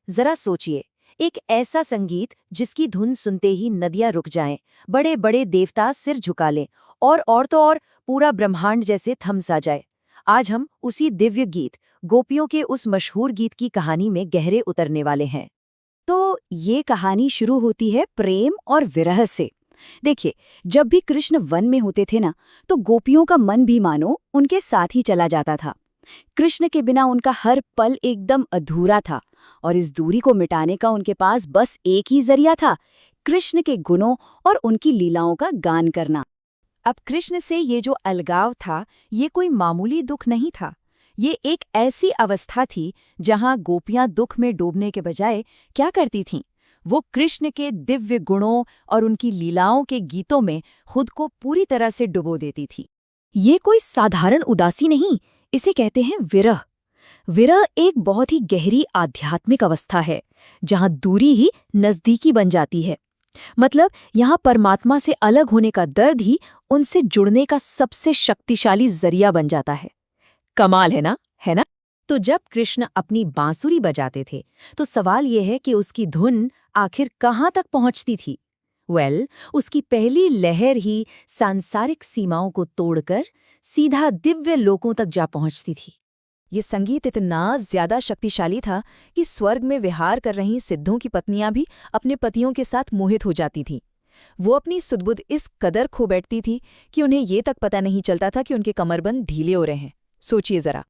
जरा सोचिए, एक ऐसा संगीत जिसकी धुन सुनते ही नदियां रुक जाएं, बड़े बड़े देवता सिर झुका लें और तो और पूरा ब्रह्मांड जैसे थम सा जाए। आज हम उसी दिव्य गीत, गोपियों के उस मशहूर गीत की कहानी में गहरे उतरने वाले हैं। तो ये कहानी शुरू होती है प्रेम और विरह से। देखिए, जब भी कृष्ण वन में होते थे ना, तो गोपियों का मन भी मानो उनके साथ ही चला जाता था। कृष्ण के बिना उनका हर पल एकदम अधूरा था, और इस दूरी को मिटाने का उनके पास बस एक ही जरिया था, कृष्ण के गुणों और उनकी लीलाओं का गान करना। अब कृष्ण से ये जो अलगाव था, ये कोई मामूली दुख नहीं था। ये एक ऐसी अवस्था थी जहां गोपियां दुख में डूबने के बजाय क्या करती थीं? वो कृष्ण के दिव्य गुणों और उनकी लीलाओं के गीतों में खुद को पूरी तरह से डुबो देती थी। ये कोई साधारण उदासी नहीं, इसे कहते हैं विरह। विरह एक बहुत ही गहरी आध्यात्मिक अवस्था है, जहां दूरी ही नजदीकी बन जाती है। मतलब यहाँ परमात्मा से अलग होने का दर्द ही उनसे जुड़ने का सबसे शक्तिशाली जरिया बन जाता है। कमाल है ना, है ना? तो जब कृष्ण अपनी बांसुरी बजाते थे, तो सवाल यह है कि उसकी धुन आखिर कहाँ तक पहुँचती थी? उसकी पहली लहर ही सांसारिक सीमाओं को तोड़कर सीधा दिव्य लोकों तक जा पहुँचती थी। ये संगीत इतना ज्यादा शक्तिशाली था कि स्वर्ग में विहार कर रही सिद्धों की पत्नियां भी अपने पतियों के साथ मोहित हो जाती थीं। वो अपनी सुध-बुध इस कदर खो बैठती थी कि उन्हें ये तक पता नहीं चलता था कि उनके कमरबंद ढीले हो रहे हैं। सोचिए जरा।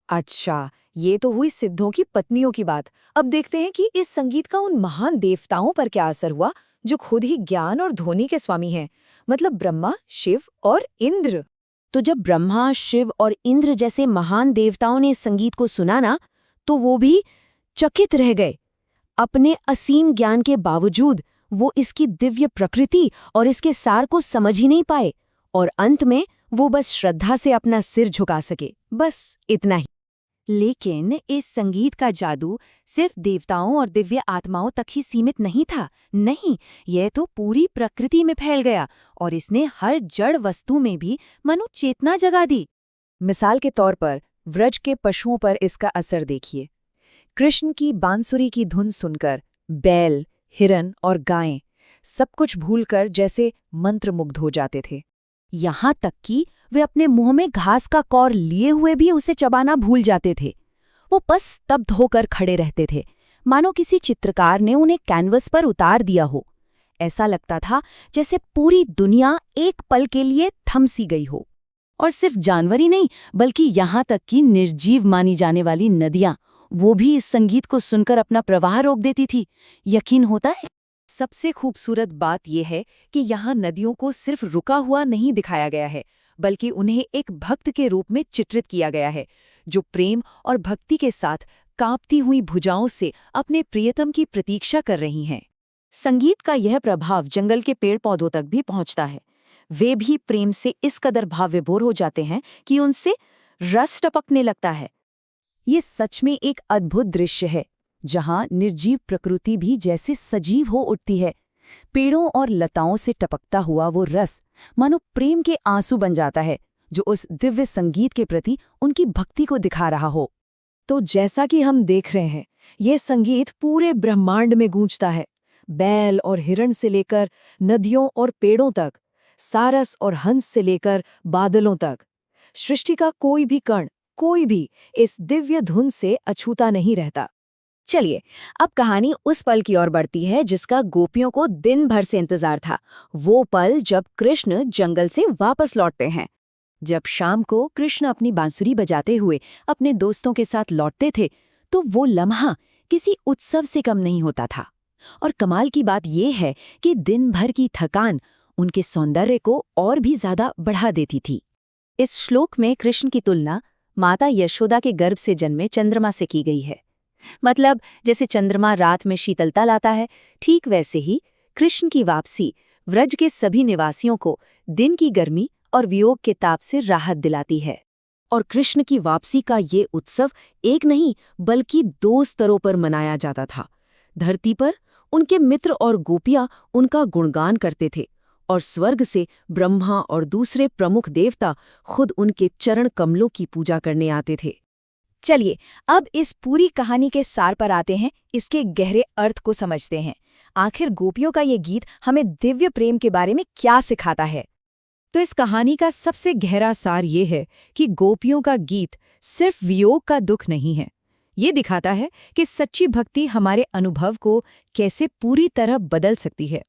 अच्छा, ये तो हुई सिद्धों की पत्नियों की बात। अब देखते हैं कि इस संगीत का उन महान देवताओं पर क्या असर हुआ, जो खुद ही ज्ञान और ध्वनि के स्वामी हैं। मतलब ब्रह्मा, शिव और इंद्र। तो जब ब्रह्मा, शिव और इंद्र जैसे महान देवताओं ने इस संगीत को सुना ना, तो वो भी चकित रह गए। अपने असीम ज्ञान के बावजूद वो इसकी दिव्य प्रकृति और इसके सार को समझ ही नहीं पाए, और अंत में वो बस श्रद्धा से अपना सिर झुका सके, बस इतना ही। लेकिन इस संगीत का जादू सिर्फ देवताओं और दिव्य आत्माओं तक ही सीमित नहीं था। नहीं, यह तो पूरी प्रकृति में फैल गया, और इसने हर जड़ वस्तु में भी मनो चेतना जगा दी। मिसाल के तौर पर व्रज के पशुओं पर इसका असर देखिए। कृष्ण की बांसुरी की धुन सुनकर बैल, हिरन और गायें सब कुछ भूलकर जैसे मंत्रमुग्ध हो जाते थे। यहाँ तक कि वे अपने मुंह में घास का कौर लिए हुए भी उसे चबाना भूल जाते थे। वो बस स्तब्ध होकर खड़े रहते थे, मानो किसी चित्रकार ने उन्हें कैनवस पर उतार दिया हो। ऐसा लगता था जैसे पूरी दुनिया एक पल के लिए थम सी गई हो। और सिर्फ जानवर ही नहीं, बल्कि यहाँ तक कि निर्जीव मानी जाने वाली नदियां, वो भी इस संगीत को सुनकर अपना प्रवाह रोक देती थी। यकीन होता है? सबसे खूबसूरत बात यह है कि यहाँ नदियों को सिर्फ रुका हुआ नहीं दिखाया गया है, बल्कि उन्हें एक भक्त के रूप में चित्रित किया गया है, जो प्रेम और भक्ति के साथ कांपती हुई भुजाओं से अपने प्रियतम की प्रतीक्षा कर रही हैं। संगीत का यह प्रभाव जंगल के पेड़ पौधों तक भी पहुंचता है। वे भी प्रेम से इस कदर भाव विभोर हो जाते हैं कि उनसे रस टपकने लगता है। ये सच में एक अद्भुत दृश्य है, जहां निर्जीव प्रकृति भी जैसे सजीव हो उठती है। पेड़ों और लताओं से टपकता हुआ वो रस मानो प्रेम के आंसू बन जाता है, जो उस दिव्य संगीत के प्रति उनकी भक्ति को दिखा रहा हो। तो जैसा कि हम देख रहे हैं, ये संगीत पूरे ब्रह्मांड में गूंजता है। बैल और हिरण से लेकर नदियों और पेड़ों तक, सारस और हंस से लेकर बादलों तक, सृष्टि का कोई भी कण, कोई भी इस दिव्य धुन से अछूता नहीं रहता। चलिए, अब कहानी उस पल की ओर बढ़ती है जिसका गोपियों को दिन भर से इंतजार था। वो पल जब कृष्ण जंगल से वापस लौटते हैं। जब शाम को कृष्ण अपनी बांसुरी बजाते हुए अपने दोस्तों के साथ लौटते थे, तो वो लम्हा किसी उत्सव से कम नहीं होता था। और कमाल की बात यह है कि दिन भर की थकान उनके सौंदर्य को और भी ज्यादा बढ़ा देती थी। इस श्लोक में कृष्ण की तुलना माता यशोदा के गर्भ से जन्मे चंद्रमा से की गई है। मतलब जैसे चंद्रमा रात में शीतलता लाता है, ठीक वैसे ही कृष्ण की वापसी व्रज के सभी निवासियों को दिन की गर्मी और वियोग के ताप से राहत दिलाती है। और कृष्ण की वापसी का ये उत्सव एक नहीं बल्कि 2 स्तरों पर मनाया जाता था। धरती पर उनके मित्र और गोपियां उनका गुणगान करते थे, और स्वर्ग से ब्रह्मा और दूसरे प्रमुख देवता खुद उनके चरण कमलों की पूजा करने आते थे। चलिए अब इस पूरी कहानी के सार पर आते हैं, इसके गहरे अर्थ को समझते हैं। आखिर गोपियों का ये गीत हमें दिव्य प्रेम के बारे में क्या सिखाता है? तो इस कहानी का सबसे गहरा सार ये है कि गोपियों का गीत सिर्फ वियोग का दुख नहीं है। ये दिखाता है कि सच्ची भक्ति हमारे अनुभव को कैसे पूरी तरह बदल सकती है।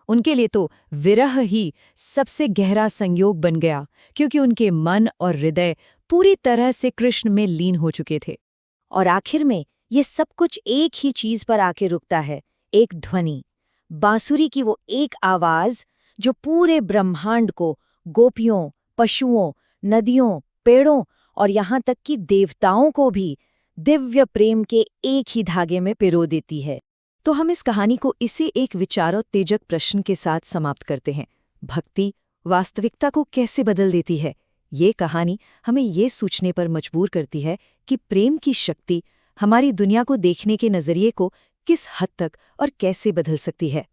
उनके लिए तो विरह ही सबसे गहरा संयोग बन गया, क्योंकि उनके मन और हृदय पूरी तरह से कृष्ण में लीन हो चुके थे। और आखिर में ये सब कुछ एक ही चीज पर आके रुकता है, एक ध्वनि, बांसुरी की वो एक आवाज जो पूरे ब्रह्मांड को, गोपियों, पशुओं, नदियों, पेड़ों और यहाँ तक कि देवताओं को भी दिव्य प्रेम के एक ही धागे में पिरो देती है। तो हम इस कहानी को इसे एक विचारोत्तेजक प्रश्न के साथ समाप्त करते हैं। भक्ति वास्तविकता को कैसे बदल देती है? ये कहानी हमें ये सोचने पर मजबूर करती है कि प्रेम की शक्ति हमारी दुनिया को देखने के नज़रिए को किस हद तक और कैसे बदल सकती है।